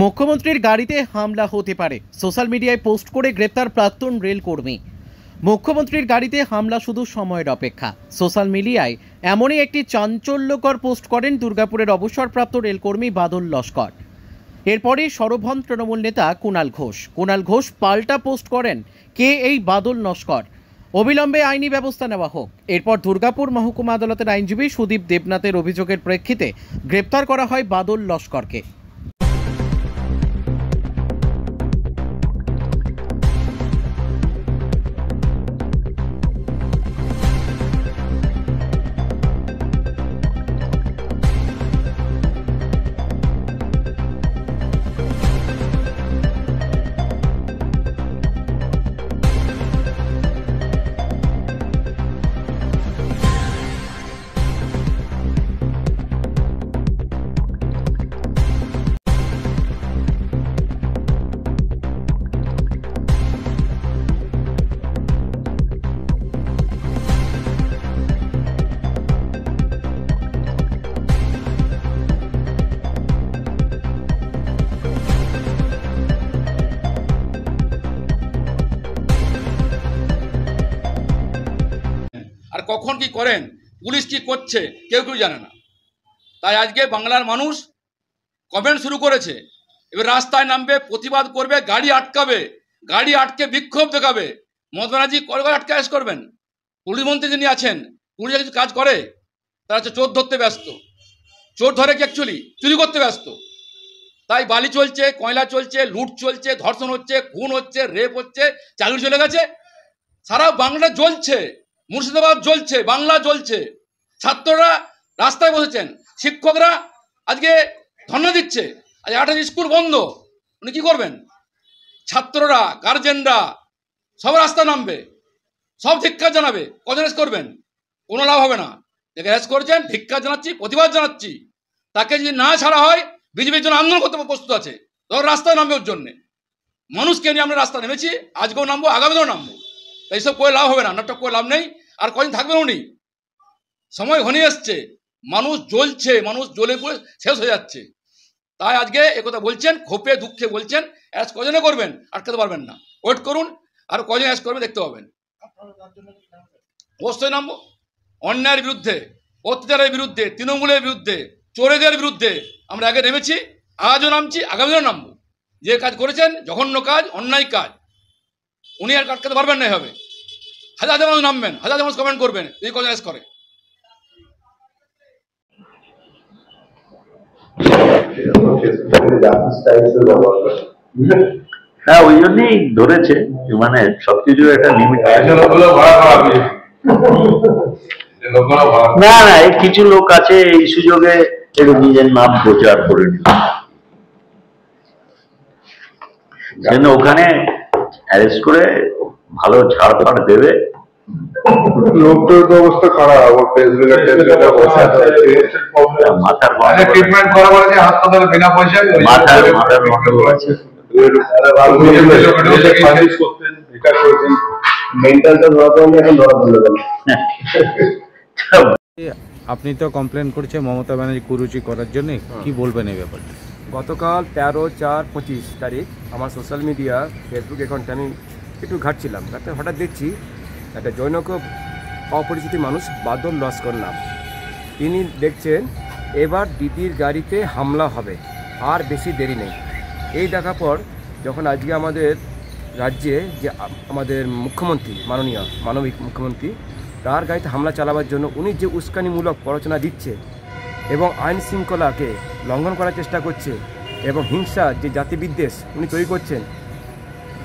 মুখ্যমন্ত্রীর গাড়িতে হামলা হতে পারে, সোশ্যাল মিডিয়ায় পোস্ট করে গ্রেপ্তার প্রাক্তন রেল কর্মী। মুখ্যমন্ত্রীর গাড়িতে হামলা শুধু সময়ের অপেক্ষা। সোশ্যাল মিডিয়ায় এমনই একটি চাঞ্চল্যকর পোস্ট করেন দুর্গাপুরের অবসরপ্রাপ্ত রেলকর্মী বাদল লস্কর। এরপরে সরব হন তৃণমূল নেতা কুণাল ঘোষ। কুণাল ঘোষ পাল্টা পোস্ট করেন, কে এই বাদল লস্কর, অবিলম্বে আইনি ব্যবস্থা নেওয়া হোক। এরপর দুর্গাপুর মহকুমা আদালতের আইনজীবী সুদীপ দেবনাথের অভিযোগের প্রেক্ষিতে গ্রেপ্তার করা হয় বাদল লস্করকে। আর কখন কি করেন, পুলিশ কি করছে, কেউ জানে না। তাই আজকে বাংলার মানুষ কমেন্ট শুরু করেছে, এবার রাস্তায় নামবে, প্রতিবাদ করবে, গাড়ি আটকাবে, গাড়ি আটকে বিক্ষোভ দেখাবে। মমতা ব্যানার্জি কবে আটকে অ্যারেস্ট করবেন? পুলিশ মন্ত্রী যিনি আছেন, পুলিশ কিছু কাজ করে? তারা হচ্ছে চোর ধরতে ব্যস্ত। চোর ধরে কি অ্যাকচুয়ালি চুরি করতে ব্যস্ত। তাই বালি চলছে, কয়লা চলছে, লুট চলছে, ধর্ষণ হচ্ছে, খুন হচ্ছে, রেপ হচ্ছে, চাকরি চলে গেছে, সারা বাংলা জ্বলছে, মুর্শিদাবাদ জ্বলছে, বাংলা জ্বলছে। ছাত্ররা রাস্তায় বসেছেন, শিক্ষকরা আজকে ধর্ণা দিচ্ছে, আজ 28 স্কুল বন্ধ। উনি কি করবেন? ছাত্ররা, গার্জেনরা সব রাস্তা নামবে, সব ধিক্কার জানাবে। কজন অ্যারেস্ট করবেন? কোনো লাভ হবে না। যাকে অ্যারেস্ট করেছেন ধিক্কার জানাচ্ছি, প্রতিবাদ জানাচ্ছি। তাকে যদি না ছাড়া হয়, বিজেপির জন্য আন্দোলন করতে প্রস্তুত আছে। তখন রাস্তায় নামবে ওর জন্যে। মানুষকে নিয়ে আমরা রাস্তা নেমেছি, আজকেও নামবো, আগামীতেও নামবো। এইসব করে লাভ হবে না, নাটক করে লাভ নেই। আর কদিন থাকবেন উনি? সময় ঘনিয়ে এসছে, মানুষ জ্বলছে, মানুষ জ্বলে পুড়ে শেষ হয়ে যাচ্ছে। তাই আজকে একথা বলছেন, ক্ষোভে দুঃখে বলছেন। অ্যারেস্ট কজনে করবেন? আটকাতে পারবেন না। ওয়েট করুন, আর কজন অ্যারেস্ট করবেন দেখতে পাবেন। অবশ্যই নামবো। অন্যায়ের বিরুদ্ধে, অত্যাচারের বিরুদ্ধে, তৃণমূলের বিরুদ্ধে, চোরেদের বিরুদ্ধে আমরা আগে নেমেছি, আজও নামছি, আগামীও নামবো। যে কাজ করেছেন জঘন্য কাজ, অন্যায় কাজ, উনি আর আটকাতে পারবেন না। হবে হাজার হাজার মানুষ নামবেন, হাজার হাজার মানুষ কমেন্ট করবেন, এই কজন অ্যারেস্ট করে। হ্যাঁ, ওই জন্যই ধরেছে, মানে সবকিছু একটা লিমিট। না না, কিছু লোক আছে এই সুযোগে একটু নিজের নাম প্রচার করে নিল, ওখানে অ্যারেস্ট করে ভালো ছাড় দেবে। লোকটার তো অবস্থা খারাপ, মাথার ট্রিটমেন্ট করা বলে যে হাসপাতালে বিনা পয়সায় মাথার গন্ডগোল আছে। আপনি তো কমপ্লেন করছে মমতা ব্যানার্জি কুরুচি করার জন্য, কি বলবেন এই ব্যাপারটা? গতকাল 13/4/25 তারিখ আমার সোশ্যাল মিডিয়া ফেসবুক অ্যাকাউন্টে আমি একটু ঘাটছিলাম, তাতে হঠাৎ দেখছি একটা জৈনক অপরিচিত মানুষ বাদল লস্কর নাম, তিনি দেখছেন এবার দিদির গাড়িতে হামলা হবে, আর বেশি দেরি নেই। এই দেখার পর যখন আজকে আমাদের রাজ্যে যে আমাদের মুখ্যমন্ত্রী, মানবিক মুখ্যমন্ত্রী, তার গাড়িতে হামলা চালাবার জন্য উনি যে উস্কানিমূলক প্ররোচনা দিচ্ছে এবং আইন শৃঙ্খলাকে লঙ্ঘন করার চেষ্টা করছে এবং হিংসা যে জাতিবিদ্বেষ উনি তৈরি করছেন,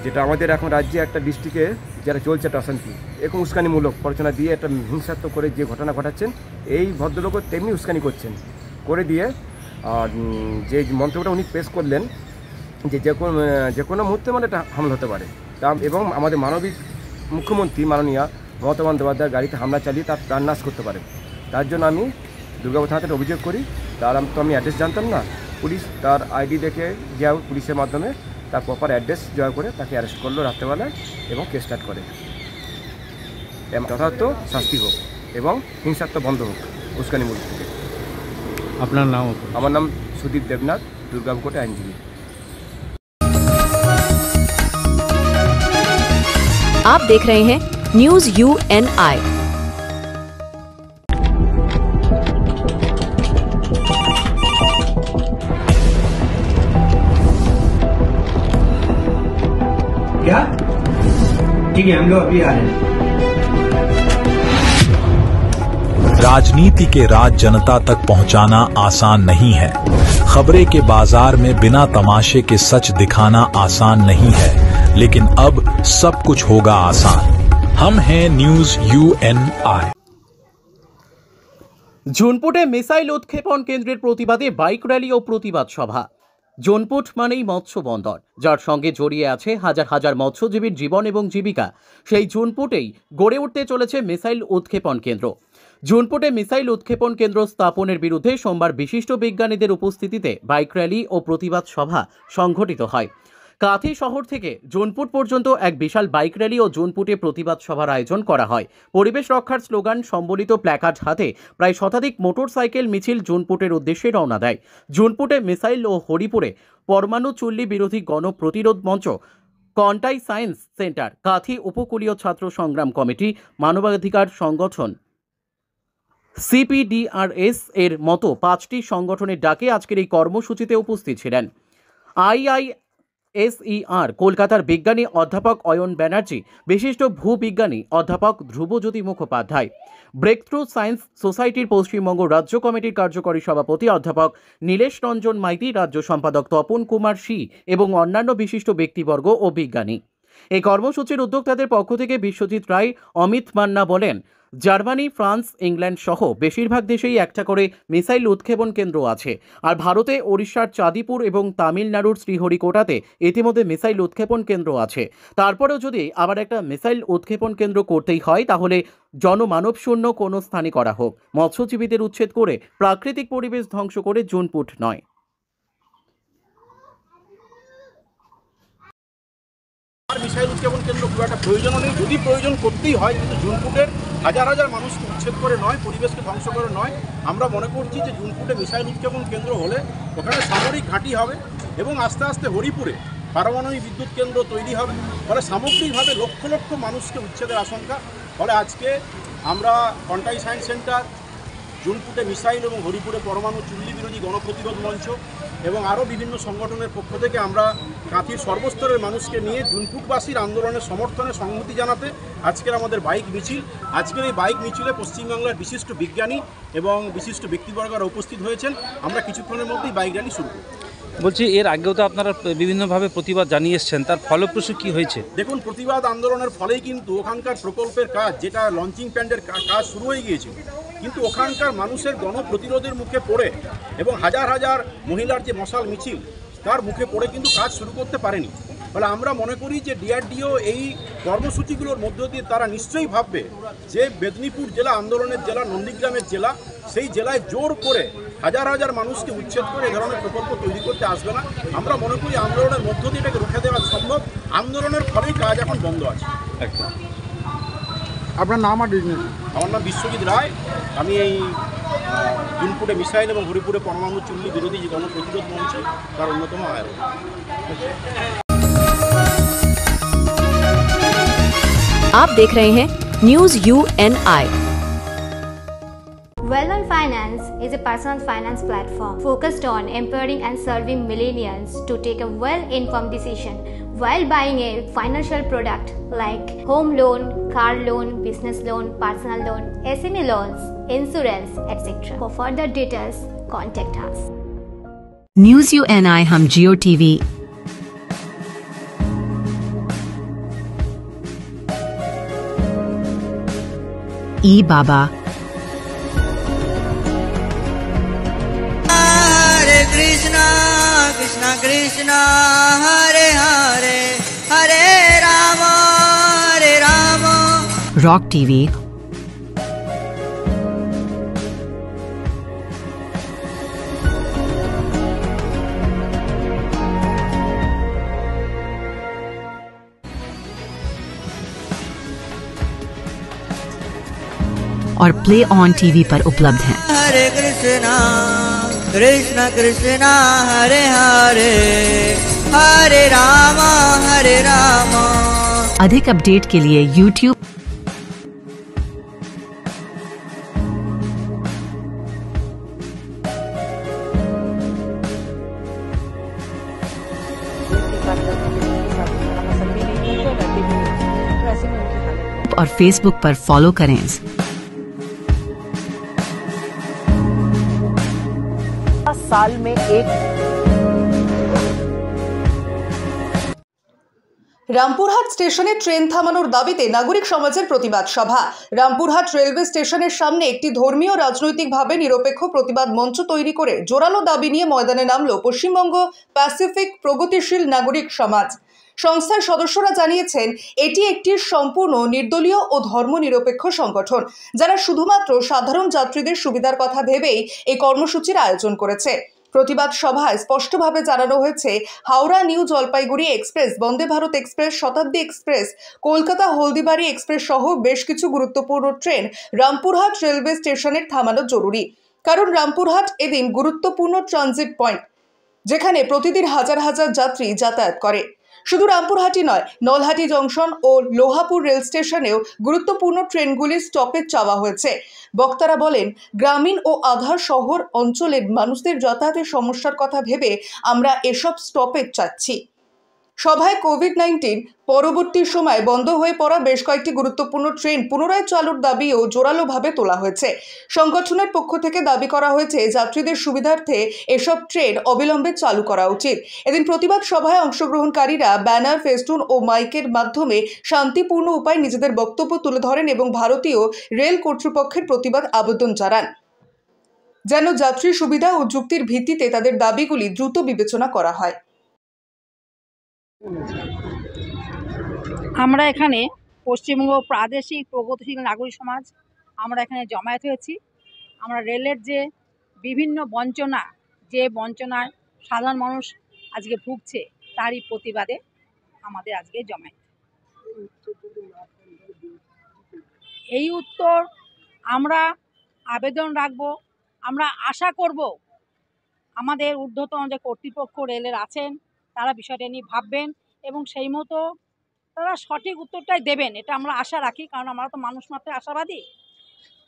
যেটা আমাদের এখন রাজ্যে একটা ডিস্ট্রিক্টে যারা চলছে একটা অশান্তি, এরকম উস্কানিমূলক প্ররোচনা দিয়ে একটা হিংসাত্মক করে যে ঘটনা ঘটাচ্ছেন, এই ভদ্রলোকও তেমনি উস্কানি করছেন করে দিয়ে যে মন্তব্যটা উনি পেশ করলেন যে কোনো মুহূর্তে মানে একটা হামলা হতে পারে, তা এবং আমাদের মানবিক মুখ্যমন্ত্রী মাননীয়া মমতা বন্দ্যোপাধ্যায় গাড়িতে হামলা চালিয়ে তার প্রাণনাশ করতে পারে। তার জন্য আমি দুর্গাপুর থানাতে অভিযোগ করি। তার তো আমি অ্যাড্রেস জানতাম না, পুলিশ তার আইডি দেখে যা পুলিশের মাধ্যমে তার প্রপার অ্যাড্রেস জয় করে তাকে অ্যারেস্ট করলো রাত্রেবেলায় এবং কেস স্টার্ট করে। যথার্থ শাস্তি হোক এবং হিংসাত্মক বন্ধ হোক উস্কানিমূলক থেকে। আপনার নাম? আমার নাম সুদীপ দেবনাথ, দুর্গাপুর কোর্টে আইনজীবী। आप देख रहे हैं न्यूज UNI। क्या? ठीक है, हम लोग अभी आ रहे हैं। राजनीति के राज जनता तक पहुंचाना आसान नहीं है। खबरें के बाजार में बिना तमाशे के सच दिखाना आसान नहीं है, लेकिन अब सब कुछ होगा आसान। हम हैं न्यूज UNI। জোনপুটে মিসাইল উৎক্ষেপণ কেন্দ্রের প্রতিবাদে বাইক র্যালি ও প্রতিবাদ সভা। জোনপুট মানেই মৎস্য বন্দর, যার সঙ্গে জড়িয়ে আছে হাজার হাজার মৎস্যজীবীর জীবন এবং জীবিকা। সেই জোনপুটেই গড়ে উঠতে চলেছে মিসাইল উৎক্ষেপণ কেন্দ্র। জোনপুটে মিসাইল উৎক্ষেপণ কেন্দ্র স্থাপনের বিরুদ্ধে সোমবার বিশিষ্ট বিজ্ঞানীদের উপস্থিতিতে বাইক র্যালি ও প্রতিবাদ সভা সংঘটিত হয়। কাঁথি শহর থেকে জোনপুট পর্যন্ত এক বিশাল বাইক র্যালি ও জোনপুটে প্রতিবাদ সভার আয়োজন করা হয়। পরিবেশ রক্ষার স্লোগান সম্বলিত প্ল্যাকার্ড হাতে প্রায় শতাধিক মোটরসাইকেল মিছিল জোনপুটের উদ্দেশ্যে রওনা দেয়। জোনপুটে মিসাইল ও হরিপুরে পরমাণু চুল্লি বিরোধী গণপ্রতিরোধ মঞ্চ, কন্টাই সায়েন্স সেন্টার, কাঁথি উপকূলীয় ছাত্র সংগ্রাম কমিটি, মানবাধিকার সংগঠন CPDRS এর মতো 5টি সংগঠনের ডাকে আজকের এই কর্মসূচিতে উপস্থিত ছিলেন IISER কলকাতার বিজ্ঞানী অধ্যাপক অয়ন ব্যানার্জি, বিশিষ্ট ভূবিজ্ঞানী অধ্যাপক Dhrubajyoti Mukhopadhyay, breakthrough science সোসাইটির পশ্চিমবঙ্গ রাজ্য কমিটির কার্যকরী সভাপতি অধ্যাপক নীলেশ রঞ্জন মাইতি, রাজ্য সম্পাদক তপন কুমার সি এবং অন্যান্য বিশিষ্ট ব্যক্তিবর্গ ও বিজ্ঞানী। এই কর্মসূচির উদ্যোক্তাদের পক্ষ থেকে বিশ্বজিৎ রায়, অমিত মান্না বলেন, জার্মানি, ফ্রান্স, ইংল্যান্ড সহ বেশিরভাগ দেশেই একটা করে মিসাইল উৎক্ষেপণ কেন্দ্র আছে। আর ভারতে ওড়িশার চাঁদিপুর এবং তামিলনাড়ুর শ্রীহরিকোটাতে ইতিমধ্যে মিসাইল উৎক্ষেপণ কেন্দ্র আছে। তারপরেও যদি আবার একটা মিসাইল উৎক্ষেপণ কেন্দ্র করতেই হয়, তাহলে জনমানব শূন্য কোনো স্থানে করা হোক। মৎস্যজীবীদের উচ্ছেদ করে প্রাকৃতিক পরিবেশ ধ্বংস করে জোনপুট নয়। মিসাইল উৎক্ষেপণ কেন্দ্র খুব একটা প্রয়োজনও নেই। যদি প্রয়োজন করতেই হয়, কিন্তু জোনপুটের হাজার হাজার মানুষকে উচ্ছেদ করে নয়, পরিবেশকে ধ্বংস করে নয়। আমরা মনে করছি যে জোনপুটে মিসাইল উৎক্ষেপণ কেন্দ্র হলে ওখানে সামরিক ঘাঁটি হবে এবং আস্তে আস্তে হরিপুরে পারমাণবিক বিদ্যুৎ কেন্দ্র তৈরি হবে। ফলে সামগ্রিকভাবে লক্ষ লক্ষ মানুষকে উচ্ছেদের আশঙ্কা। ফলে আজকে আমরা কন্টাই সায়েন্স সেন্টার, জোনপুটে মিসাইল এবং হরিপুরে পরমাণু চুল্লি বিরোধী গণপ্রতিরোধ মঞ্চ এবং আরও বিভিন্ন সংগঠনের পক্ষ থেকে আমরা কাঁথির সর্বস্তরের মানুষকে নিয়ে জোনপুটবাসীর আন্দোলনের সমর্থনে সংহতি জানাতে আজকের আমাদের বাইক মিছিল। আজকের এই বাইক মিছিলে পশ্চিমবাংলার বিশিষ্ট বিজ্ঞানী এবং বিশিষ্ট ব্যক্তিবর্গরা উপস্থিত হয়েছেন। আমরা কিছুক্ষণের মধ্যেই বাইক র্যালি শুরু করব। বলছি, এর আগেও তো আপনারা বিভিন্নভাবে প্রতিবাদ জানিয়ে এসছেন, তার ফলপ্রসূ কী হয়েছে? দেখুন, প্রতিবাদ আন্দোলনের ফলেই কিন্তু ওখানকার প্রকল্পের কাজ, যেটা লঞ্চিং প্যাডের কাজ শুরু হয়ে গিয়েছিল, কিন্তু ওখানকার মানুষের গণপ্রতিরোধের মুখে পড়ে এবং হাজার হাজার মহিলার যে মশাল মিছিল, তার মুখে পড়ে কিন্তু কাজ শুরু করতে পারেনি। ফলে আমরা মনে করি যে DRDO এই কর্মসূচিগুলোর মধ্য দিয়ে তারা নিশ্চয়ই ভাববে যে মেদিনীপুর জেলা আন্দোলনের জেলা, নন্দীগ্রামের জেলা, সেই জেলায় জোর করে হাজার হাজার মানুষকে উচ্ছেদ করে এ ধরনের প্রকল্প তৈরি করতে আসবে না। আমরা মনে করি আন্দোলনের মধ্য দিয়ে এটাকে রুখে দেওয়া সম্ভব। আন্দোলনের ফলেই কাজ এখন বন্ধ আছে। একদম। আপনার নাম আর বিজনেস? আমার নাম বিশ্বজিৎ রায়। আমি এই জোনপুটে মিসাইল এবং হরিপুরে পরমাণু চুল্লি বিরোধী যে গণপ্রতিরোধ মঞ্চ, তার অন্যতম আয়োজক। आप देख रहे हैं news UNI। Wellon Finance is a personal finance platform focused on empowering and serving millennials to take a well-informed decision while buying a financial product like home loan, car loan, business loan, personal loan, SME loans, insurance, etc. For further details, contact us. News UNI हम जियो TV, बाबा, हरे Krishna Krishna Krishna Hare Hare Hare Ram rock TV, और play on TV पर उपलब्ध हैं। हरे कृष्णा कृष्णा कृष्णा हरे हरे हरे राम अधिक update के लिए YouTube और Facebook पर फॉलो करें। साल में एक রামপুরহাট স্টেশনে ট্রেন থামানোর দাবিতে নাগরিক সমাজের প্রতিবাদ সভা। রামপুরহাট রেলওয়ে স্টেশনের সামনে একটি ধর্মীয় রাজনৈতিকভাবে নিরপেক্ষ প্রতিবাদ মঞ্চ তৈরি করে জোরালো দাবি নিয়ে ময়দানে নামল পশ্চিমবঙ্গ প্যাসিফিক প্রগতিশীল নাগরিক সমাজ। সংস্থার সদস্যরা জানিয়েছেন এটি একটি সম্পূর্ণ নির্দলীয় ও ধর্মনিরপেক্ষ সংগঠন, যারা শুধুমাত্র সাধারণ যাত্রীদের সুবিধার কথা ভেবেই এই কর্মসূচির আয়োজন করেছে। প্রতিবাদ সভায় স্পষ্টভাবে জানানো হয়েছে Howrah new Jalpaiguri express, Vande Bharat express, শতাব্দী এক্সপ্রেস, কলকাতা হলদিবাড়ি এক্সপ্রেস সহ বেশ কিছু গুরুত্বপূর্ণ ট্রেন রামপুরহাট রেলওয়ে স্টেশনের থামানো জরুরি। কারণ রামপুরহাট এদিন গুরুত্বপূর্ণ ট্রানজিট পয়েন্ট, যেখানে প্রতিদিন হাজার হাজার যাত্রী যাতায়াত করে। শুধু রামপুরহাটই নয়, নলহাটি জংশন ও লোহাপুর রেল স্টেশনেও গুরুত্বপূর্ণ ট্রেনগুলির স্টপেজ চাওয়া হয়েছে। বক্তারা বলেন, গ্রামীণ ও আধা শহর অঞ্চলের মানুষদের যাতায়াতের সমস্যার কথা ভেবে আমরা এসব স্টপেজ চাচ্ছি। সভায় কোভিড-19 পরবর্তী সময় বন্ধ হয়ে পড়া বেশ কয়েকটি গুরুত্বপূর্ণ ট্রেন পুনরায় চালুর দাবিও জোরালোভাবে তোলা হয়েছে। সংগঠনের পক্ষ থেকে দাবি করা হয়েছে যাত্রীদের সুবিধার্থে এসব ট্রেন অবিলম্বে চালু করা উচিত। এদিন প্রতিবাদ সভায় অংশগ্রহণকারীরা ব্যানার, ফেস্টুন ও মাইকের মাধ্যমে শান্তিপূর্ণ উপায়ে নিজেদের বক্তব্য তুলে ধরেন এবং ভারতীয় রেল কর্তৃপক্ষের প্রতিবাদ আবেদন জানান, যেন যাত্রী সুবিধা ও যুক্তির ভিত্তিতে তাদের দাবিগুলি দ্রুত বিবেচনা করা হয়। আমরা এখানে পশ্চিমবঙ্গ প্রাদেশিক প্রগতিশীল নাগরিক সমাজ আমরা এখানে জমায়েত হয়েছি। আমরা রেলের যে বিভিন্ন বঞ্চনায় সাধারণ মানুষ আজকে ভুগছে তারই প্রতিবাদে আমাদের আজকে জমায়েত। এই উত্তর আমরা আবেদন রাখব। আমরা আশা করব আমাদের ঊর্ধ্বতন যে কর্তৃপক্ষ রেলের আছেন তারা বিষয়টা নিয়ে ভাববেন এবং সেই মতো তারা সঠিক উত্তরটাই দেবেন, এটা আমরা আশা রাখি। কারণ আমরা তো মানুষ মাত্র আশাবাদী।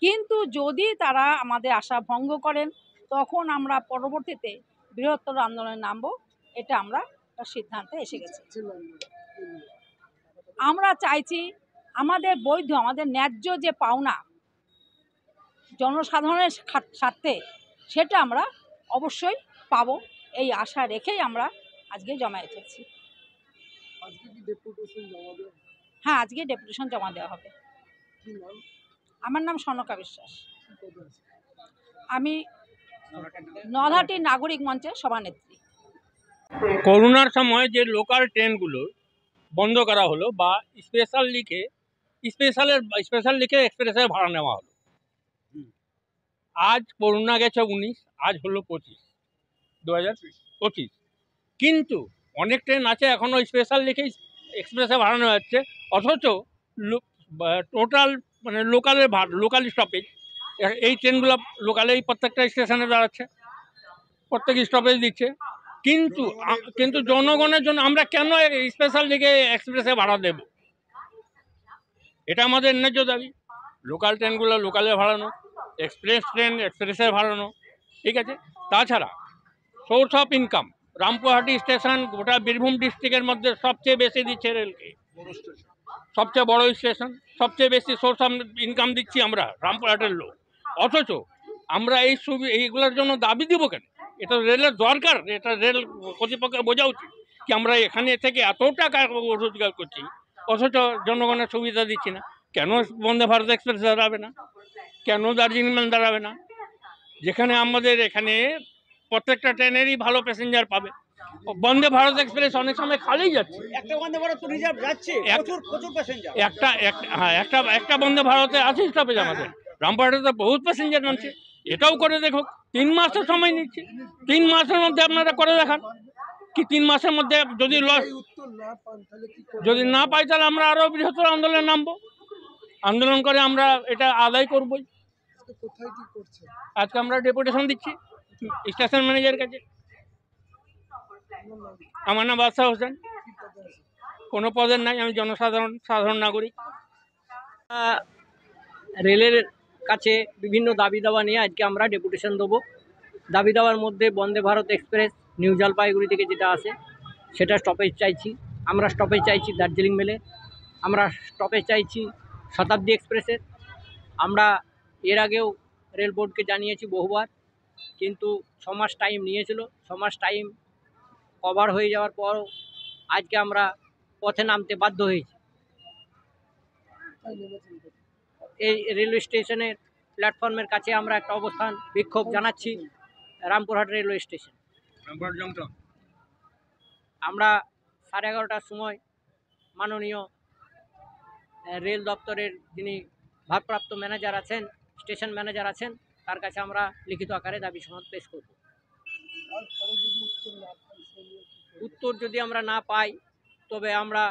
কিন্তু যদি তারা আমাদের আশা ভঙ্গ করেন তখন আমরা পরবর্তীতে বৃহত্তর আন্দোলনে নামবো, এটা আমরা একটা সিদ্ধান্তে এসে গেছি। আমরা চাইছি আমাদের বৈধ, আমাদের ন্যায্য যে পাওনা জনসাধারণের স্বার্থে সেটা আমরা অবশ্যই পাবো, এই আশা রেখেই আমরা আজকে জমায়েত হয়েছি। হ্যাঁ, আজকে ডেপুটেশন জমা দেওয়া হবে। আমার নাম সনকা বিশ্বাস। আমি নলহাটি নাগরিক মঞ্চের সভানেত্রী। করোনার সময় যে লোকাল ট্রেনগুলো বন্ধ করা হলো বা স্পেশাল লিখে এক্সপ্রেসের ভাড়া নেওয়া হলো। আজ করোনা গেছে 19, আজ হলো 2025। কিন্তু অনেক ট্রেন আছে এখনও স্পেশাল লিখেই এক্সপ্রেসে ভাড়া নেওয়া হচ্ছে, অথচ টোটাল মানে লোকাল স্টপেজ এই ট্রেনগুলো লোকালেই প্রত্যেকটা স্টেশনে দাঁড়াচ্ছে, প্রত্যেক স্টপেজ দিচ্ছে। কিন্তু জনগণের জন্য আমরা কেন স্পেশাল লিখে এক্সপ্রেসে ভাড়া দেব? এটা আমাদের ন্যায্য দাবি। লোকাল ট্রেনগুলো লোকালে ভাড়ানো, এক্সপ্রেস ট্রেন এক্সপ্রেসে ভাড়ানো, ঠিক আছে। তাছাড়া সোর্স অফ ইনকাম রামপুরহাটি স্টেশন গোটা বীরভূম ডিস্ট্রিক্টের মধ্যে সবচেয়ে বেশি দিচ্ছে রেলকে, সবচেয়ে বড় স্টেশন, সবচেয়ে বেশি সোর্স অফ ইনকাম দিচ্ছি আমরা রামপুরহাটের লোক। অথচ আমরা এইগুলোর জন্য দাবি দিব কেন? এটা রেলের দরকার, এটা রেল কর্তৃপক্ষের বোঝা উচিত কি আমরা এখানে থেকে এত টাকা রোজগার করছি অথচ জনগণের সুবিধা দিচ্ছি না। কেন বন্দে ভারত এক্সপ্রেস দাঁড়াবে না? কেন দার্জিলিং মেল দাঁড়াবে না? যেখানে আমাদের এখানে প্রত্যেকটা ট্রেনেরই ভালো প্যাসেঞ্জার পাবে। বন্দে ভারত এক্সপ্রেস অনেক সময় খালি যাচ্ছে, একটা বন্দে ভারত তো রিজার্ভ যাচ্ছে, প্রচুর প্যাসেঞ্জার। একটা বন্দে ভারতে আছে স্টপেজ আমাদের রামপুরহাটে তো বহুত প্যাসেঞ্জার নামছে। এটাও করে দেখো, 3 মাসের সময় নিচ্ছে, 3 মাসের মধ্যে আপনারা করে দেখান কি 3 মাসের মধ্যে যদি না পাই তাহলে আমরা আরও বৃহত্তর আন্দোলনে নামবো। আন্দোলন করে আমরা এটা আদায় করবই। আজকে আমরা ডেপুটেশন দিচ্ছি স্টেশন ম্যানেজারের কাছে। আমার নাম বাদশাহ হোসেন। কোনো পদের নাই, আমি সাধারণ নাগরিক। রেলের কাছে বিভিন্ন দাবি দাওয়া নিয়ে আজকে আমরা ডেপুটেশন দেবো। দাবি দাওয়ার মধ্যে বন্দে ভারত এক্সপ্রেস নিউ জলপাইগুড়ি থেকে যেটা আসে সেটা স্টপেজ চাইছি। আমরা স্টপেজ চাইছি দার্জিলিং মেলে, আমরা স্টপেজ চাইছি শতাব্দী এক্সপ্রেসের। আমরা এর আগেও রেল বোর্ডকে জানিয়েছি বহুবার, কিন্তু 6 মাস টাইম নিয়েছিল। 6 মাস টাইম কভার হয়ে যাওয়ার পরও আজকে আমরা পথে নামতে বাধ্য হয়েছি। এই রেলওয়ে স্টেশনের প্ল্যাটফর্মের কাছে আমরা একটা অবস্থান বিক্ষোভ জানাচ্ছি। রামপুরহাট রেলওয়ে স্টেশন আমরা 11:30টার সময় মাননীয় রেল দপ্তরের যিনি ভারপ্রাপ্ত ম্যানেজার আছেন, স্টেশন ম্যানেজার আছেন, তার কাছে আমরা লিখিত আকারে দাবি সনদ পেশ করব। উত্তর যদি আমরা না পাই তবে আমরা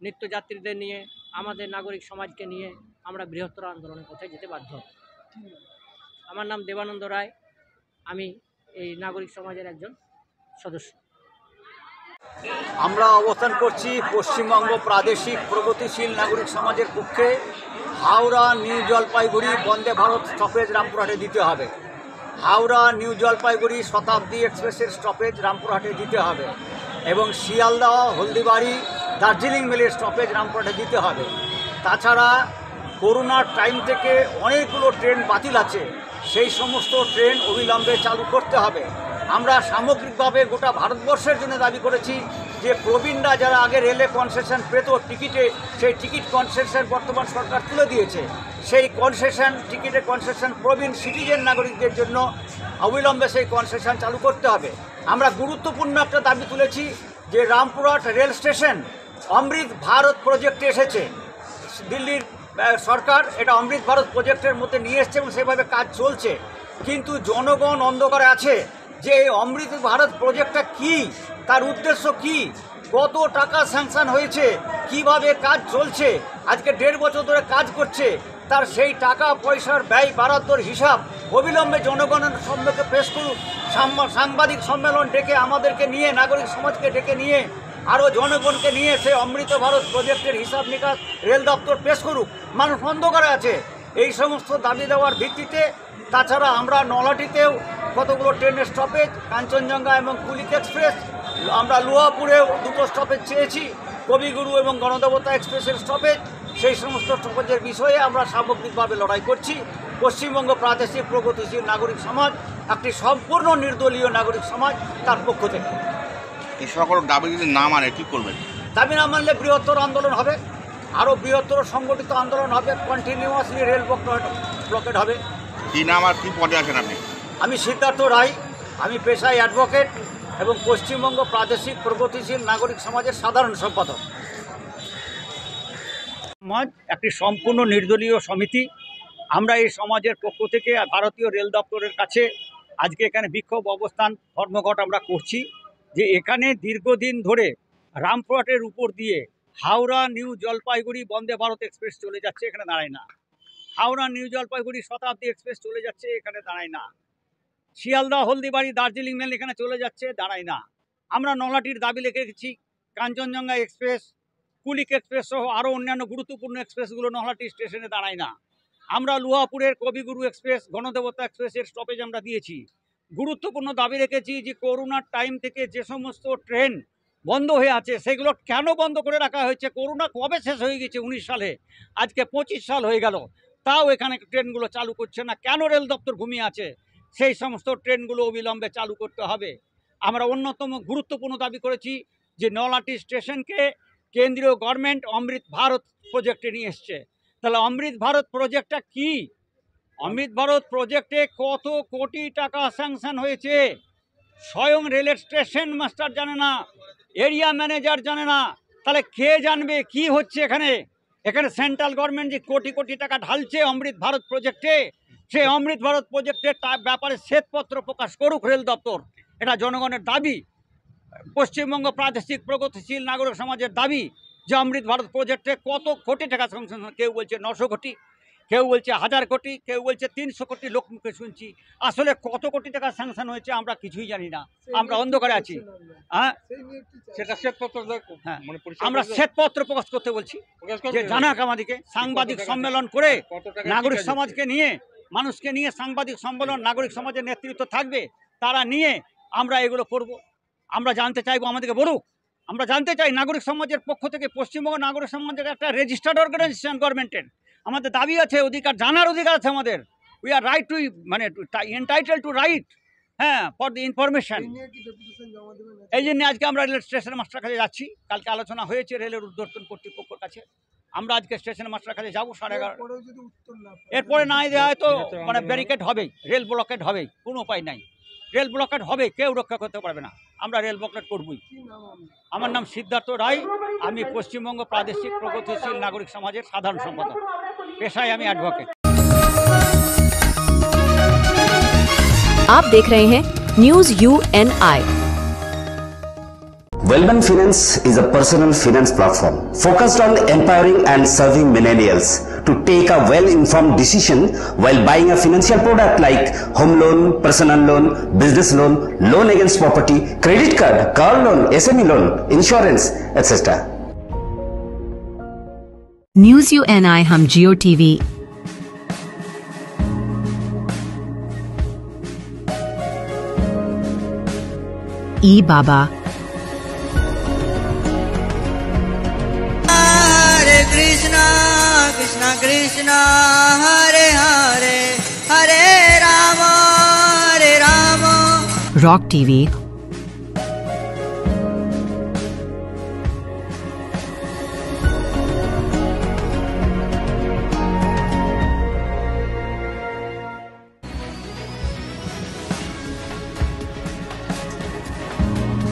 নিত্যযাত্রীদের নিয়ে, আমাদের নাগরিক সমাজকে নিয়ে আমরা বৃহত্তর আন্দোলনের পথে যেতে বাধ্য হব। আমার নাম দেবানন্দ রায়, আমি এই নাগরিক সমাজের একজন সদস্য। আমরা অবস্থান করছি পশ্চিমবঙ্গ প্রাদেশিক প্রগতিশীল নাগরিক সমাজের পক্ষে। হাওড়া নিউ জলপাইগুড়ি বন্দে ভারত স্টপেজ রামপুরহাটে দিতে হবে। হাওড়া নিউ জলপাইগুড়ি শতাব্দী এক্সপ্রেসের স্টপেজ রামপুরহাটে দিতে হবে এবং শিয়ালদহ হলদিবাড়ি দার্জিলিং মেলের স্টপেজ রামপুরহাটে দিতে হবে। তাছাড়া করোনার টাইম থেকে অনেকগুলো ট্রেন বাতিল আছে, সেই সমস্ত ট্রেন অবিলম্বে চালু করতে হবে। আমরা সামগ্রিকভাবে গোটা ভারতবর্ষের জন্য দাবি করেছি যে প্রবীণরা যারা আগে রেলে কনসেশন পেত টিকিটে, সেই টিকিট কনসেশন বর্তমান সরকার তুলে দিয়েছে। সেই কনসেশন টিকিটের কনসেশন প্রবীণ সিটিজেন নাগরিকদের জন্য অবিলম্বে সেই কনসেশন চালু করতে হবে। আমরা গুরুত্বপূর্ণ একটা দাবি তুলেছি যে রামপুরহাট রেল স্টেশন অমৃত ভারত প্রজেক্টে এসেছে। দিল্লির সরকার এটা অমৃত ভারত প্রজেক্টের মধ্যে নিয়ে এসছে এবং সেভাবে কাজ চলছে, কিন্তু জনগণ অন্ধকারে আছে যে এই অমৃত ভারত প্রজেক্টটা কি, তার উদ্দেশ্য কি, কত টাকা স্যাংশন হয়েছে, কিভাবে কাজ চলছে, আজকে 1.5 বছর ধরে কাজ করছে, তার সেই টাকা পয়সার ব্যয় বরাদ্দর হিসাব অবিলম্বে জনগণের সম্মুখে পেশ করুক। সাংবাদিক সম্মেলন ডেকে আমাদেরকে নিয়ে, নাগরিক সমাজকে ডেকে নিয়ে, আরও জনগণকে নিয়ে সে অমৃত ভারত প্রজেক্টের হিসাব নিকাশ রেল দপ্তর পেশ করুক। মানুষ অন্ধকারে আছে এই সমস্ত দাবি দেওয়ার ভিত্তিতে। তাছাড়া আমরা নলাটিতেও কতগুলো ট্রেনের স্টপেজ, কাঞ্চনজঙ্ঘা এবং কুলিক এক্সপ্রেস, আমরা লোহাপুরেও 2টো স্টপেজ চেয়েছি, কবিগুরু এবং গণদেবতা এক্সপ্রেসের স্টপেজ। সেই সমস্ত স্টপেজের বিষয়ে আমরা সামগ্রিকভাবে লড়াই করছি। পশ্চিমবঙ্গ প্রাদেশিক প্রগতিশীল নাগরিক সমাজ একটি সম্পূর্ণ নির্দলীয় নাগরিক সমাজ, তার পক্ষ থেকে। এই সকল দাবি যদি না মানে কী করবেন? দাবি না মানলে বৃহত্তর আন্দোলন হবে, আরও বৃহত্তর সংগঠিত আন্দোলন হবে, কন্টিনিউয়াসলি রেল ব্লকেট হবে। কী নাম আর কী পদে আছেন আপনি? আমি সিদ্ধার্থ রায়, আমি পেশায় অ্যাডভোকেট এবং পশ্চিমবঙ্গ প্রাদেশিক প্রগতিশীল নাগরিক সমাজের সাধারণ সম্পাদক। সমাজ একটি সম্পূর্ণ নির্দলীয় সমিতি। আমরা এই সমাজের পক্ষ থেকে ভারতীয় রেল দপ্তরের কাছে আজকে এখানে বিক্ষোভ অবস্থান ধর্মঘট আমরা করছি যে এখানে দীর্ঘদিন ধরে রামপুরহাটের উপর দিয়ে হাওড়া নিউ জলপাইগুড়ি বন্দে ভারত এক্সপ্রেস চলে যাচ্ছে, এখানে দাঁড়ায় না। হাওড়া নিউ জলপাইগুড়ি শতাব্দী এক্সপ্রেস চলে যাচ্ছে, এখানে দাঁড়ায় না। শিয়ালদহ হলদিবাড়ি দার্জিলিং মেল এখানে চলে যাচ্ছে, দাঁড়ায় না। আমরা নলাটির দাবি লিখেছি, কাঞ্চনজঙ্ঘা এক্সপ্রেস, কুলিক এক্সপ্রেস সহ আরও অন্যান্য গুরুত্বপূর্ণ এক্সপ্রেসগুলো নলাটি স্টেশনে দাঁড়ায় না। আমরা লোহাপুরের কবিগুরু এক্সপ্রেস, গণদেবতা এক্সপ্রেসের স্টপেজ আমরা দিয়েছি। গুরুত্বপূর্ণ দাবি রেখেছি যে করোনার টাইম থেকে যে সমস্ত ট্রেন বন্ধ হয়ে আছে সেগুলো কেন বন্ধ করে রাখা হয়েছে? করোনা কবে শেষ হয়ে গেছে? 19 সালে, আজকে 25 সাল হয়ে গেল, তাও এখানে ট্রেনগুলো চালু করছে না। কেন রেল দপ্তর ঘুমিয়ে আছে? সেই সমস্ত ট্রেনগুলো অবিলম্বে চালু করতে হবে। আমরা অন্যতম গুরুত্বপূর্ণ দাবি করেছি যে নলাটি স্টেশনকে কেন্দ্রীয় গভর্নমেন্ট অমৃত ভারত প্রজেক্টে নিয়ে এসছে। তাহলে অমৃত ভারত প্রজেক্টটা কি? অমৃত ভারত প্রজেক্টে কত কোটি টাকা স্যাংশন হয়েছে স্বয়ং রেলের স্টেশন মাস্টার জানে না, এরিয়া ম্যানেজার জানে না, তাহলে কে জানবে কি হচ্ছে এখানে? এখানে সেন্ট্রাল গভর্নমেন্ট যে কোটি কোটি টাকা ঢালছে অমৃত ভারত প্রজেক্টে, সেই অমৃত ভারত প্রজেক্টের ব্যাপারে শ্বেতপত্র প্রকাশ করুক রেল দপ্তর। এটা জনগণের দাবি, পশ্চিমবঙ্গ প্রাদেশিক প্রগতিশীল নাগরিক সমাজের দাবি যে অমৃত ভারত প্রজেক্টে কত কোটি টাকা স্যাংশন। কেউ বলছে 900 কোটি, কেউ বলছে 1000 কোটি, কেউ বলছে 300 কোটি, লোক মুখে শুনছি। আসলে কত কোটি টাকা স্যাংশন হয়েছে আমরা কিছুই জানি না, আমরা অন্ধকারে আছি। হ্যাঁ, সেটা শ্বেতপত্র হ্যাঁ, মানে আমরা শ্বেতপত্র প্রকাশ করতে বলছি যে জানাক আমাদেরকে। সাংবাদিক সম্মেলন করে নাগরিক সমাজকে নিয়ে, মানুষকে নিয়ে সাংবাদিক সম্মেলন, নাগরিক সমাজের নেতৃত্ব থাকবে, তারা নিয়ে আমরা এগুলো করব। আমরা জানতে চাইবো, আমাদেরকে বলুক। আমরা জানতে চাই নাগরিক সমাজের পক্ষ থেকে, পশ্চিমবঙ্গ নাগরিক সমাজের একটা রেজিস্টার্ড অর্গানাইজেশন গভর্নমেন্টের, আমাদের দাবি আছে, অধিকার জানার অধিকার আছে আমাদের। উই আর রাইট টু, মানে এন্টাইটেল টু রাইট, হ্যাঁ, ফর দি ইনফরমেশন। এই জন্য আজকে আমরা রেল স্টেশন মাস্টার কাছে যাচ্ছি। কালকে আলোচনা হয়েছে রেলের ঊর্ধ্বতন কর্তৃপক্ষের কাছে। আমরা আজকে স্টেশন মাস্টার কাছে যাবো 11:30। এরপরে না দেওয়া হয় তো মানে ব্যারিকেড হবেই, রেল ব্লকেট হবেই, কোনো উপায় নাই। রেল ব্লকেট হবে, কেউ রক্ষা করতে পারবে না, আমরা রেল ব্লকেট করবই। আমার নাম সিদ্ধার্থ রায়, আমি পশ্চিমবঙ্গ প্রাদেশিক প্রগতিশীল নাগরিক সমাজের সাধারণ সম্পাদক, পেশায় আমি অ্যাডভোকেট। आप देख रहे हैं news UNI। Wellman Finance is a personal finance platform focused on empowering and serving millennials to take a well-informed decision while buying a financial product like home loan, personal loan, business loan, loan against property, credit card, car loan, SME loan, insurance, etc. News UNI हम जियो TV, बाबा, हरे Krishna Krishna Krishna Hare Hare Hare Ram rock TV,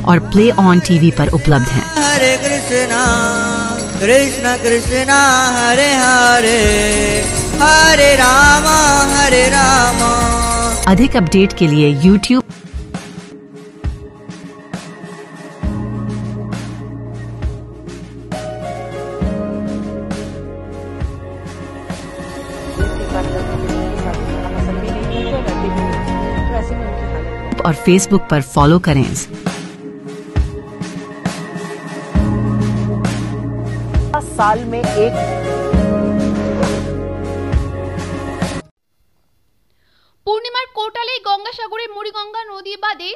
और play on TV पर उपलब्ध हैं। हरे कृष्णा कृष्णा कृष्णा हरे हरे हरे राम अधिक update के लिए YouTube और Facebook पर फॉलो करें। साल में एक পূর্ণিমার কোটালে গঙ্গাসাগরে মুড়িগঙ্গা নদী বাদে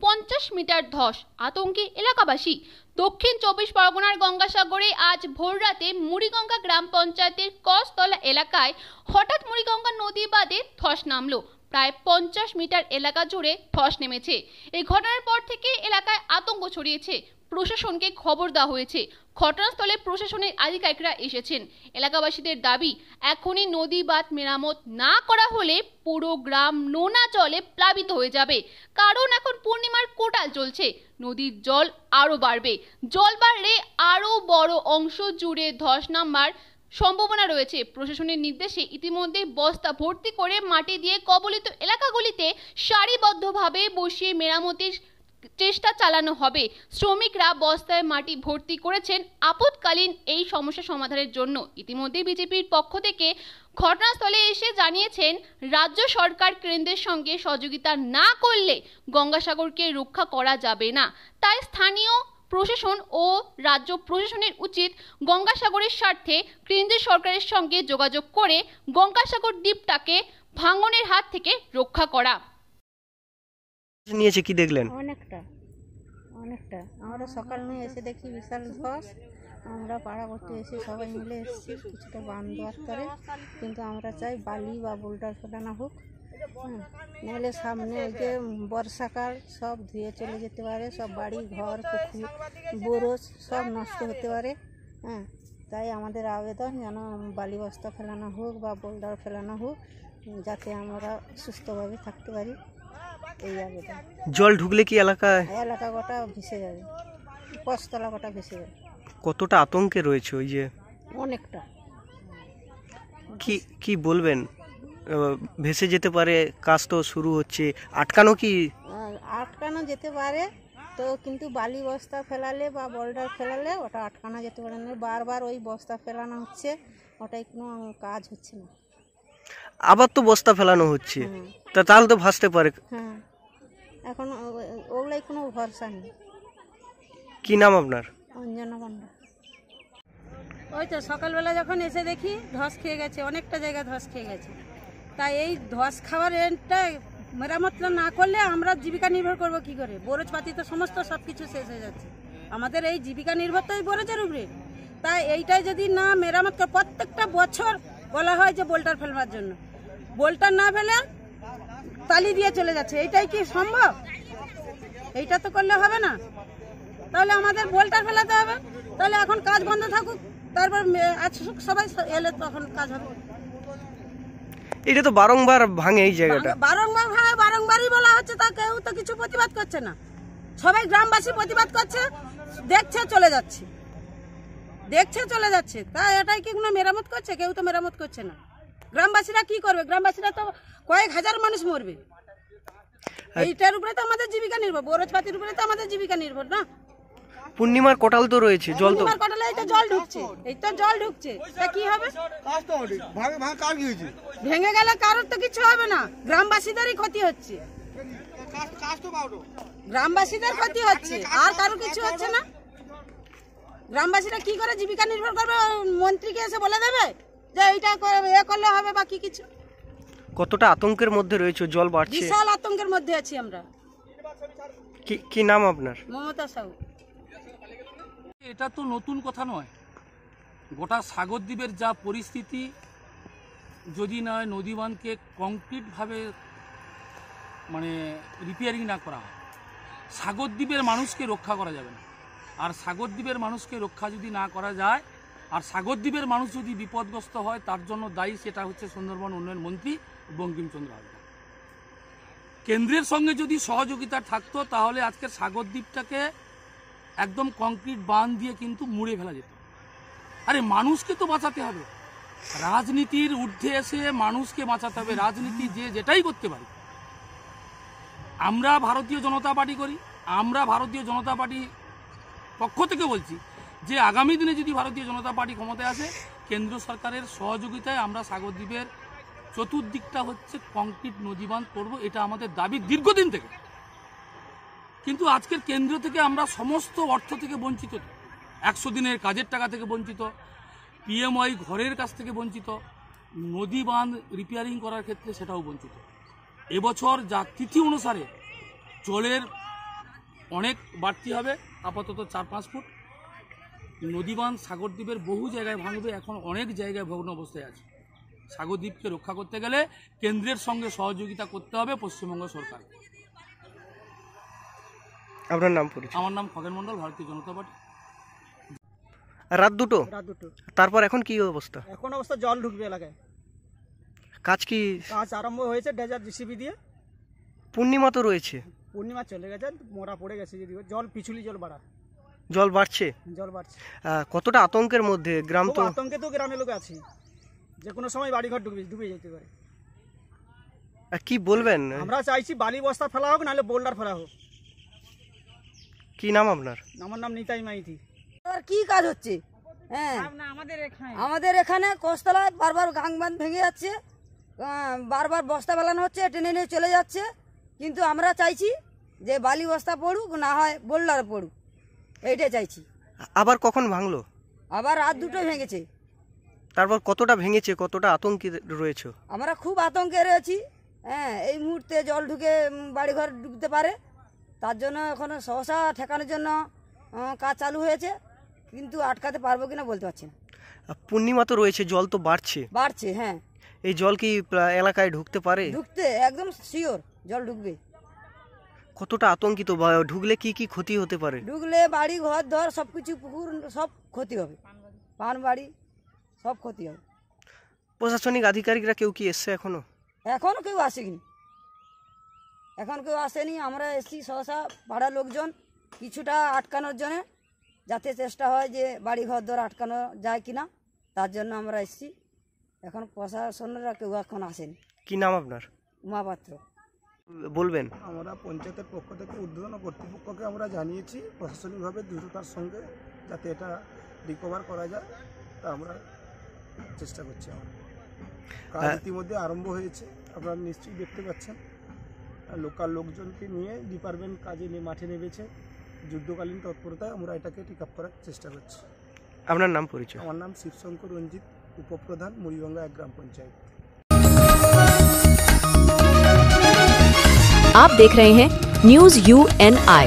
50 মিটার ধস, আতঙ্কে এলাকাবাসী। দক্ষিণ 24 পরগনার গঙ্গাসাগরে আজ ভোররাতে মুড়িগঙ্গা গ্রাম পঞ্চায়েতের কসতলা এলাকায় হঠাৎ মুড়িগঙ্গা নদী বাদে ধস নামলো। প্রায় 50 মিটার এলাকা জুড়ে ধস নেমেছে। এই ঘটনার পর থেকে এলাকায় আতঙ্ক ছড়িয়েছে। প্রশাসনকে খবর দেওয়া হয়েছে। ঘটনাস্থলে প্রশাসনের আধিকারিকরা এসেছেন। এলাকাবাসীদের দাবি, এখনই নদী বাঁধ মেরামত না করা হলে পুরো গ্রাম নোনা জলে প্লাবিত হয়ে যাবে। কারণ এখন পূর্ণিমার কোটাল চলছে, নদীর জল আরও বাড়বে। জল বাড়লে আরও বড় অংশ জুড়ে ধস নামার সম্ভাবনা রয়েছে। প্রশাসনের নির্দেশে ইতিমধ্যে বস্তা ভর্তি করে মাটি দিয়ে কবলিত এলাকাগুলিতে সারিবদ্ধভাবে বসিয়ে মেরামতির চেষ্টা চালানো হবে। শ্রমিকরা বস্তায় মাটি ভর্তি করেছেন আপৎকালীন এই সমস্যা সমাধানের জন্য। ইতিমধ্যে বিজেপির পক্ষ থেকে ঘটনাস্থলে এসে জানিয়েছেন, রাজ্য সরকার কেন্দ্রের সঙ্গে সহযোগিতা না করলে গঙ্গাসাগরকে রক্ষা করা যাবে না। তাই স্থানীয় প্রশাসন ও রাজ্য প্রশাসনের উচিত গঙ্গাসাগরের স্বার্থে কেন্দ্রীয় সরকারের সঙ্গে যোগাযোগ করে গঙ্গাসাগর দ্বীপটাকে ভাঙনের হাত থেকে রক্ষা করা। নিয়েছে কি দেখলেন? অনেকটা আমরা সকাল নিয়ে এসে দেখি বিশাল ধস। আমরা পাড়া করতে এসে সবাই মিলে এসেছি কিছুটা বাঁধ দেওয়ার করে, কিন্তু আমরা চাই বালি বা বোল্ডার ফেলানো হোক। নাহলে সামনে ওই যে বর্ষাকাল সব ধুয়ে চলে যেতে পারে, সব বাড়ি ঘর পুকুর বরজ সব নষ্ট হতে পারে। তাই আমাদের আবেদন যেন বালি বস্তা ফেলানো হোক বা বোল্ডার ফেলানো হোক, যাতে আমরা সুস্থভাবে থাকতে পারি, এই আবেদন। জল ঢুকলে কি এলাকা গোটা ভেসে যাবে, কসতলা গোটা ভেসে যাবে। কতটা আতঙ্কে রয়েছে ওই যে? অনেকটা। কি বলবেন? ভেসে যেতে পারে, কাজ তো শুরু হচ্ছে, আটকানো যেতে পারে তো, কিন্তু বালি বস্তা ফেলালে বা বোল্ডার ফেলালে ওটা আটকানো যেতে পারে না। বারবার ওই বস্তা ফেলানো হচ্ছে, ওটাই কোনো কাজ হচ্ছে না। আবার তো বস্তা ফেলানো হচ্ছে, তাহলে তো ভাসতে পারে। হ্যাঁ, এখন ওগুলাই কোনো ভরসা নেই। কি নাম আপনার? অঞ্জনা মণ্ডল। ওই তো সকালবেলা যখন এসে দেখি ধস খেয়ে গেছে, অনেকটা জায়গা ধস খেয়ে গেছে। তাই এই ধস খাওয়ার এনটা মেরামত না করলে আমরা জীবিকা নির্ভর করব কি করে? বরজপাতি তো সমস্ত সব কিছু শেষ হয়ে যাচ্ছে। আমাদের এই জীবিকা নির্ভর তো এই বরজের উপরে। তাই এইটাই যদি না মেরামত করে, প্রত্যেকটা বছর বলা হয় যে বোল্টার ফেলবার জন্য, বোল্টার না ফেলে তালি দিয়ে চলে যাচ্ছে। এইটাই কি সম্ভব? এইটা তো করলে হবে না। তাহলে আমাদের বোল্টার ফেলাতে হবে। তাহলে এখন কাজ বন্ধ থাকুক, তারপর আসুক সবাই, এলে তখন কাজ হবে। এটা তো বারংবার ভাঙে এই জায়গাটা। বারংবার ভাঙে, বারংবারই বলা হচ্ছে, তা কেউ তো কিছু প্রতিবাদ করছে না। সবাই গ্রামবাসী প্রতিবাদ করছে, দেখছে চলে যাচ্ছে, দেখছে চলে যাচ্ছে। তা এটাই কি কোনো মেরামত করছে? কেউ তো মেরামত করছে না। গ্রামবাসীরা কি করবে? গ্রামবাসীরা তো কয়েক হাজার মানুষ মরবে। এইটার উপরে তো আমাদের জীবিকা নির্ভর, বরজপাতির উপরে তো আমাদের জীবিকা নির্ভর না। পূর্ণিমার কোটাল তো রয়েছে, জল তো পূর্ণিমার কোটালে এই তো জল ঢুকছে, এই তো জল ঢুকছে। তা কি হবে? ভেঙে গেলে কারোর তো কিছু হবে না, গ্রামবাসীদেরই ক্ষতি হচ্ছে। গ্রামবাসীদের ক্ষতি হচ্ছে, আর কারো কিছু হচ্ছে না। গ্রামবাসীরা কি করে জীবিকা নির্ভর করবে? মন্ত্রীকে এসে বলে দেবে যে এইটা এ করলে হবে, বাকি কিছু। কতটা আতঙ্কের মধ্যে রয়েছে, জল বাড়ছে, বিশাল আতঙ্কের মধ্যে আছি আমরা। কি নাম আপনার? মমতা সাহু। এটা তো নতুন কথা নয়। গোটা সাগরদ্বীপের যা পরিস্থিতি, যদি নয় নদীবাঁধকে কংক্রিটভাবে মানে রিপেয়ারিং না করা হয়, সাগরদ্বীপের মানুষকে রক্ষা করা যাবে না। আর সাগরদ্বীপের মানুষকে রক্ষা যদি না করা যায়, আর সাগরদ্বীপের মানুষ যদি বিপদগ্রস্ত হয়, তার জন্য দায়ী সেটা হচ্ছে সুন্দরবন উন্নয়ন মন্ত্রী বঙ্কিমচন্দ্র হাজরা। কেন্দ্রের সঙ্গে যদি সহযোগিতা থাকতো, তাহলে আজকের সাগরদ্বীপটাকে একদম কংক্রিট বাঁধ দিয়ে কিন্তু মুড়ে ফেলা যেত। আরে মানুষকে তো বাঁচাতে হবে, রাজনীতির ঊর্ধ্বে এসে মানুষকে বাঁচাতে হবে। রাজনীতি যে যেটাই করতে পারে। আমরা ভারতীয় জনতা পার্টি করি, আমরা ভারতীয় জনতা পার্টি পক্ষ থেকে বলছি যে আগামী দিনে যদি ভারতীয় জনতা পার্টি ক্ষমতায় আসে, কেন্দ্র সরকারের সহযোগিতায় আমরা সাগরদ্বীপের চতুর্দিকটা হচ্ছে কংক্রিট নদীবাঁধ করব। এটা আমাদের দাবি দীর্ঘদিন থেকে। কিন্তু আজকের কেন্দ্র থেকে আমরা সমস্ত অর্থ থেকে বঞ্চিত, 100 দিনের কাজের টাকা থেকে বঞ্চিত, পিএমওয়াই ঘরের কাছ থেকে বঞ্চিত, নদী বাঁধ রিপেয়ারিং করার ক্ষেত্রে সেটাও বঞ্চিত। এবছর যা তিথি অনুসারে জলের অনেক বাড়তি হবে, আপাতত 4-5 ফুট। নদী বাঁধ সাগরদ্বীপের বহু জায়গায় ভাঙবে, এখন অনেক জায়গায় ভগ্ন অবস্থায় আছে। সাগরদ্বীপকে রক্ষা করতে গেলে কেন্দ্রের সঙ্গে সহযোগিতা করতে হবে পশ্চিমবঙ্গ সরকার। আপনার নাম পরিচয়? আমার নাম খগেন মণ্ডল, ভারতীয় জনতা পার্টি। রাত দুটো। তারপর এখন কি অবস্থা? এখন অবস্থা জল ঢুকবে এলাকায়। কাজ কি কাজ আরম্ভ হয়েছে ডেজার জিসিবি দিয়ে। পূর্ণিমা তো রয়েছে। পূর্ণিমা চলে গেছে, মোড়া পড়ে গেছে, যদি জল পিছুলি জল বাড়া, জল বাড়ছে। জল বাড়ছে। কতটা আতঙ্কের মধ্যে গ্রাম? তো আতঙ্কে তো গ্রামের লোক আছে, যে কোনো সময় বাড়িঘর ডুবে যেতে পারে। কি বলবেন? আমরা চাইছি বালি বস্তা ফেলা হোক, নাহলে বোল্ডার ফেলা হোক। কি নাম আপনার? আমার নাম নিতাই মাইতি। কি কাজ হচ্ছে? হ্যাঁ, আমাদের এখানে কোস্তলায় বারবার গাংবাঁধ ভেঙে যাচ্ছে, বারবার বস্তা ফেলানো হচ্ছে, টেনে নিয়ে চলে যাচ্ছে। কিন্তু আমরা চাইছি যে বালি বস্তা পড়ুক, না হয় বোল্ডার পড়ুক, এইটাই চাইছি। আবার কখন ভাঙলো? আবার রাত 2টোয় ভেঙেছে। তারপর কতটা ভেঙেছে, কতটা আতঙ্কে রয়েছে? আমরা খুব আতঙ্কে রয়েছি। হ্যাঁ, এই মুহূর্তে জল ঢুকে বাড়িঘর ডুবতে পারে, তার জন্য এখন সহসা ঠেকানোর জন্য কাজ চালু হয়েছে, কিন্তু আটকাতে পারবো কিনা বলতে পারছি না। পূর্ণিমা তো রয়েছে, জল তো বাড়ছে। হ্যাঁ। এই জল কি এলাকায় ঢুকতে পারে? ঢুকতে একদম শিওর জল ঢুকবে। কতটা আতঙ্কিত? ঢুকলে কি কি ক্ষতি হতে পারে? ঢুকলে বাড়ি ঘর ধর সবকিছু, পুকুর সব ক্ষতি হবে, পান বাড়ি সব ক্ষতি হবে। প্রশাসনিক আধিকারিকরা কেউ কি এসছে এখনো? এখনো কেউ আসেনি, এখন কেউ আসেনি। আমরা এসছি সহসা পাড়ার লোকজন কিছুটা আটকানোর জন্য, যাতে চেষ্টা হয় যে বাড়ি ঘর ধর আটকানো যায় কিনা, তার জন্য আমরা এসছি। এখন প্রশাসনরা কেউ এখন আসেনি। কি নাম আপনার? উমা পাত্র। বলবেন? আমরা পঞ্চায়েতের পক্ষ থেকে ঊর্ধ্বতন কর্তৃপক্ষকে আমরা জানিয়েছি প্রশাসনিকভাবে দ্রুততার সঙ্গে যাতে এটা রিকভার করা যায়, তা আমরা চেষ্টা করছি। কাজ ইতিমধ্যে আরম্ভ হয়েছে, আপনারা নিশ্চয়ই দেখতে পাচ্ছেন। লোকাল লোকজনকে নিয়ে ডিপার্টমেন্ট কাজে মাঠে নেমেছে। যুদ্ধকালীন তৎপরতায় আমরা এটাকে টেক আপ করার চেষ্টা করছি। আপনার নাম পরিচয়? আমার নাম শিবশঙ্কর রঞ্জিত, উপপ্রধান মুড়িগঙ্গা 1 গ্রাম পঞ্চায়েত। आप देख रहे हैं न्यूज UNI।